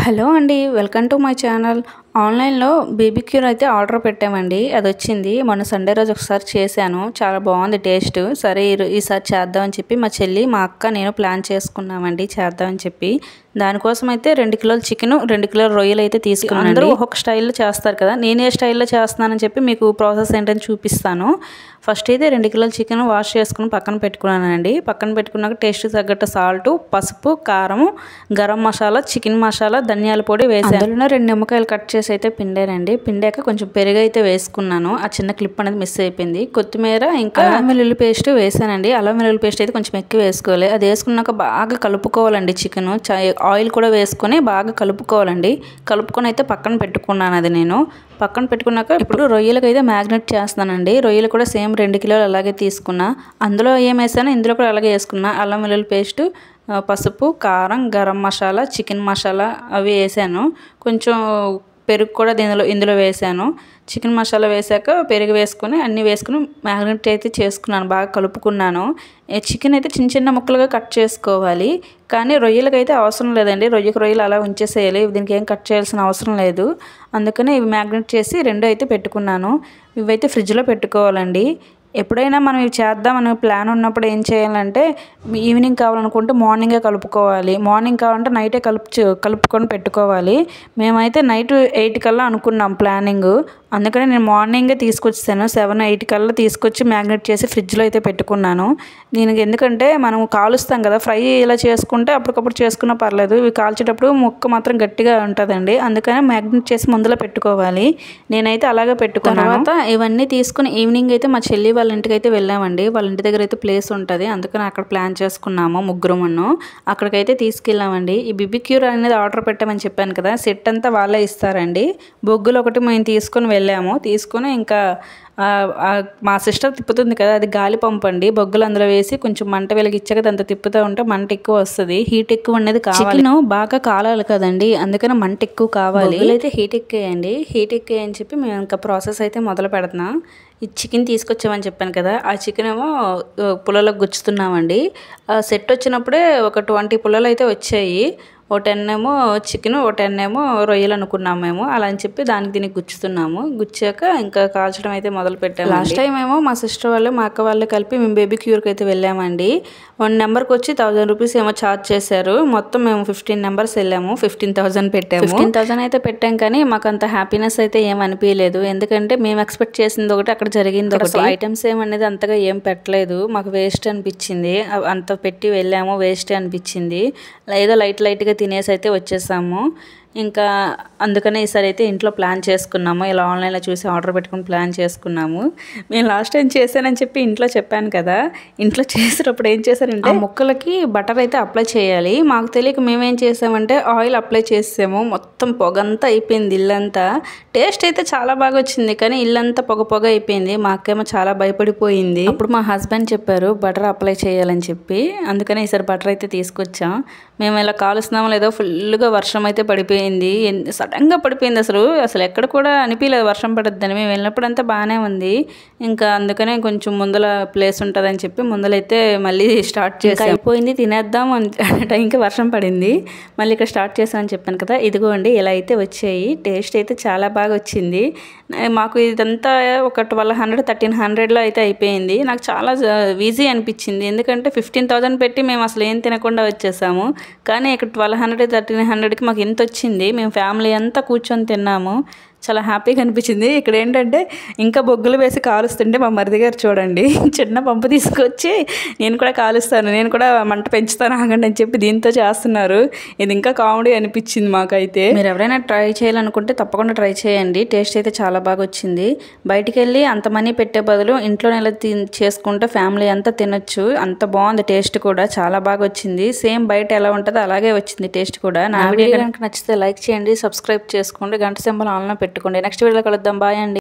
Hello అండి, welcome to my channel. ఆన్లైన్లో baby cure అయితే ఆర్డర్ పెట్టామండి. అది వచ్చింది మొన్న సండే రోజు ఒకసారి చేశాను. చాలా బాగుంది టేస్ట్. సరే ఈసారి చేద్దామని చెప్పి మా చెల్లి, మా అక్క, నేను ప్లాన్ చేసుకున్నామండి చేద్దామని చెప్పి. దానికోసం అయితే 2 కిలోల చికెన్, 2 కిలోల రొయ్యలు అయితే తీసుకున్నాను. అందరూ ఒక్కొక్క స్టైల్లో చేస్తారు కదా, నేను ఏ స్టైల్లో చేస్తున్నానని చెప్పి మీకు ప్రాసెస్ ఏంటని చూపిస్తాను. ఫస్ట్ అయితే 2 కిలోల చికెన్ వాష్ చేసుకుని పక్కన పెట్టుకున్నానండి. పక్కన పెట్టుకున్నాక టేస్ట్ తగ్గట్టు సాల్ట్, పసుపు, కారం, గరం మసాలా, చికెన్ మసాలా, ధనియాల పొడి వేసాను. అందులోనే 2 నిమ్మకాయలు కట్ చేసి అయితే పిండానండి. పిండాక కొంచెం పెరుగు అయితే వేసుకున్నాను. ఆ చిన్న క్లిప్ అనేది మిస్ అయిపోయింది. కొత్తిమీర, ఇంకా అల్లం వెల్లుల్లి పేస్ట్ వేసానండి. అల్లం వెల్లుల్లి పేస్ట్ అయితే కొంచెం ఎక్కువ వేసుకోవాలి. అది వేసుకున్నాక బాగా కలుపుకోవాలండి. చికెన్ ఆయిల్ కూడా వేసుకొని బాగా కలుపుకోవాలండి. కలుపుకొని అయితే పక్కన పెట్టుకున్నాను. అది నేను పక్కన పెట్టుకున్నాక ఇప్పుడు రొయ్యలకు అయితే మ్యాగ్నెట్ చేస్తున్నానండి. రొయ్యలు కూడా సేమ్ 2 కిలోలు అలాగే తీసుకున్నా. అందులో ఏం వేసానో ఇందులో కూడా అలాగే వేసుకున్నా. అల్లం వెల్లుల్లి పేస్ట్, పసుపు, కారం, గరం మసాలా, చికెన్ మసాలా అవి వేసాను. కొంచెం పెరుగు కూడా ఇందులో వేసాను. చికెన్ మసాలా వేసాక పెరుగు వేసుకొని అన్నీ వేసుకుని మ్యాగ్నెట్ అయితే చేసుకున్నాను. బాగా కలుపుకున్నాను. చికెన్ అయితే చిన్న చిన్న ముక్కలుగా కట్ చేసుకోవాలి. కానీ రొయ్యలకు అయితే అవసరం లేదండి. రొయ్యలు అలా ఉంచేసేయాలి. దీనికి ఏం కట్ చేయాల్సిన అవసరం లేదు. అందుకనే ఇవి మ్యాగ్నెట్ చేసి 2 అయితే పెట్టుకున్నాను. ఇవైతే ఫ్రిడ్జ్లో పెట్టుకోవాలండి. ఎప్పుడైనా మనం ఇవి చేద్దామని ప్లాన్ ఉన్నప్పుడు ఏం చేయాలంటే, ఈవినింగ్ కావాలనుకుంటే మార్నింగే కలుపుకోవాలి. మార్నింగ్ కావాలంటే నైటే కలుపుకొని పెట్టుకోవాలి. మేమైతే నైట్ 8 కల్లా అనుకున్నాం ప్లానింగ్. అందుకని నేను మార్నింగే తీసుకొచ్చాను. 7, 8 కల్లా తీసుకొచ్చి మ్యాగ్నెట్ చేసి ఫ్రిడ్జ్లో అయితే పెట్టుకున్నాను. దీనికి ఎందుకంటే మనం కాలుస్తాం కదా, ఫ్రై ఇలా చేసుకుంటే అప్పటికప్పుడు చేసుకున్నా పర్లేదు. ఇవి కాల్చేటప్పుడు ముక్క మాత్రం గట్టిగా ఉంటుందండి. అందుకని మ్యాగ్నెట్ చేసి ముందులో పెట్టుకోవాలి. నేనైతే అలాగే పెట్టుకున్నాను. తర్వాత ఇవన్నీ తీసుకుని ఈవినింగ్ అయితే మా చెల్లి వాళ్ళ ఇంటికి అయితే వెళ్ళామండి. వాళ్ళ ఇంటి దగ్గర అయితే ప్లేస్ ఉంటుంది. అందుకని అక్కడ ప్లాన్ చేసుకున్నాము ముగ్గురుమను. అక్కడికైతే తీసుకెళ్ళామండి. ఈ బేబీ క్యూర్ అనేది ఆర్డర్ పెట్టామని చెప్పాను కదా, సెట్ అంతా వాళ్ళే ఇస్తారండి. బొగ్గులు ఒకటి మేము తీసుకొని వెళ్ళాము. తీసుకొని ఇంకా మా సిస్టర్ తిప్పుతుంది కదా, అది గాలి పంపు అండి. బొగ్గులు అందులో వేసి కొంచెం మంట వెలిగించాక దాంతో తిప్పుతూ ఉంటే మంట ఎక్కువ వస్తుంది. హీట్ ఎక్కువ అనేది కావాలి. చికెన్ బాగా కాలాలి కదండి, అందుకని మంట ఎక్కువ కావాలి. అయితే హీట్ ఎక్కేయండి. హీట్ ఎక్కేయని చెప్పి మేము ఇంకా ప్రాసెస్ అయితే మొదలు పెడుతున్నాం. ఈ చికెన్ తీసుకొచ్చామని చెప్పాను కదా, ఆ చికెన్ ఏమో పుల్లలకు గుచ్చుతున్నామండి. సెట్ వచ్చినప్పుడే ఒక 20 పుల్లలు అయితే వచ్చాయి. ఓ 10 ఏమో చికెన్, ఓ 10 ఏమో రొయ్యలు అనుకున్నాము మేము. అలా అని చెప్పి దీనికి గుచ్చుతున్నాము. గుచ్చాక ఇంకా కాల్చడం అయితే మొదలు పెట్టాము. లాస్ట్ టైం ఏమో మా సిస్టర్ వాళ్ళు, మా అక్క వాళ్ళు కలిపి మేము బేబీ క్యూర్కి అయితే వెళ్ళామండి. 1 నెంబర్కి వచ్చి 1000 రూపీస్ ఏమో ఛార్జ్ చేశారు. మొత్తం మేము 15 నెంబర్స్ వెళ్ళాము. 15,000 పెట్టాము. 15,000 అయితే పెట్టాం. కానీ మాకు అంత హ్యాపీనెస్ అయితే ఏం అనిపించలేదు. ఎందుకంటే మేము ఎక్స్పెక్ట్ చేసింది ఒకటి, అక్కడ జరిగింది ఒకటి. ఐటమ్స్ ఏమనేది అంతగా ఏం పెట్టలేదు. మాకు వేస్ట్ అనిపించింది. అంత పెట్టి వెళ్ళాము, వేస్ట్ అనిపించింది. ఏదో లైట్గా తినేసి అయితే వచ్చేసాము. ఇంకా అందుకనే ఈసారి అయితే ఇంట్లో ప్లాన్ చేసుకున్నాము. ఇలా ఆన్లైన్లో చూసి ఆర్డర్ పెట్టుకుని ప్లాన్ చేసుకున్నాము. మేము లాస్ట్ టైం చేశానని చెప్పి ఇంట్లో చెప్పాను కదా, ఇంట్లో చేసేటప్పుడు ఏం చేశారంటే ముక్కలకి బటర్ అయితే అప్లై చేయాలి. మాకు తెలియక మేమేం చేసామంటే ఆయిల్ అప్లై చేసాము. మొత్తం పొగంతా అయిపోయింది ఇల్లంతా. టేస్ట్ అయితే చాలా బాగా వచ్చింది, కానీ ఇల్లంతా పొగ అయిపోయింది. మా అక్కేమో చాలా భయపడిపోయింది. అప్పుడు మా హస్బెండ్ చెప్పారు బటర్ అప్లై చేయాలని చెప్పి. అందుకనే ఈసారి బటర్ అయితే తీసుకొచ్చాం. మేము ఇలా కాలుస్తున్నామో లేదో ఫుల్గా వర్షం అయితే పడిపోయింది. సడన్గా పడిపోయింది. అసలు ఎక్కడ కూడా అనిపించలేదు వర్షం పడద్దని. మేము వెళ్ళినప్పుడు అంతా బాగానే ఉంది. ఇంకా అందుకనే కొంచెం ముందల ప్లేస్ ఉంటుందని చెప్పి ముందలైతే మళ్ళీ స్టార్ట్ చేసి అయిపోయింది తినేద్దాం అంటే టైంకి వర్షం పడింది. మళ్ళీ ఇక్కడ స్టార్ట్ చేసామని చెప్పాను కదా, ఇదిగోండి ఇలా అయితే వచ్చాయి. టేస్ట్ అయితే చాలా బాగా వచ్చింది. మాకు ఇదంతా ఒక 1200, 1300లో అయితే అయిపోయింది. నాకు చాలా ఈజీ అనిపించింది. ఎందుకంటే 15,000 పెట్టి మేము అసలు ఏం తినకుండా వచ్చేసాము. కానీ ఇక్కడ 1200, 1300కి మాకు ఎంత వచ్చింది. మేము ఫ్యామిలీ అంతా కూర్చొని తిన్నాము. చాలా హ్యాపీగా అనిపించింది. ఇక్కడ ఏంటంటే ఇంకా బొగ్గులు వేసి కాలుస్తుంటే మా మరిది గారు చూడండి చిన్న పంపు తీసుకొచ్చి నేను కూడా కాలుస్తాను, నేను కూడా మంట పెంచుతాను ఆగండి అని చెప్పి దీంతో చేస్తున్నారు. ఇది ఇంకా కామెడీ అనిపించింది మాకైతే. మీరు ఎవరైనా ట్రై చేయాలనుకుంటే తప్పకుండా ట్రై చేయండి. టేస్ట్ అయితే చాలా బాగా వచ్చింది. బయటికి వెళ్ళి అంత మనీ పెట్టే బదులు ఇంట్లోనే ఇలా చేసుకుంటే ఫ్యామిలీ అంతా తినొచ్చు. అంత బాగుంది. టేస్ట్ కూడా చాలా బాగా వచ్చింది. సేమ్ బయట ఎలా ఉంటుందో అలాగే వచ్చింది టేస్ట్ కూడా. నా వీడియో కనుక నచ్చితే లైక్ చేయండి, సబ్స్క్రైబ్ చేసుకోండి, గంట సింబల్ ఆన్లో పెట్టుకోండి. నెక్స్ట్ వీడియోలో కలుద్దాం. బాయ్ అండి.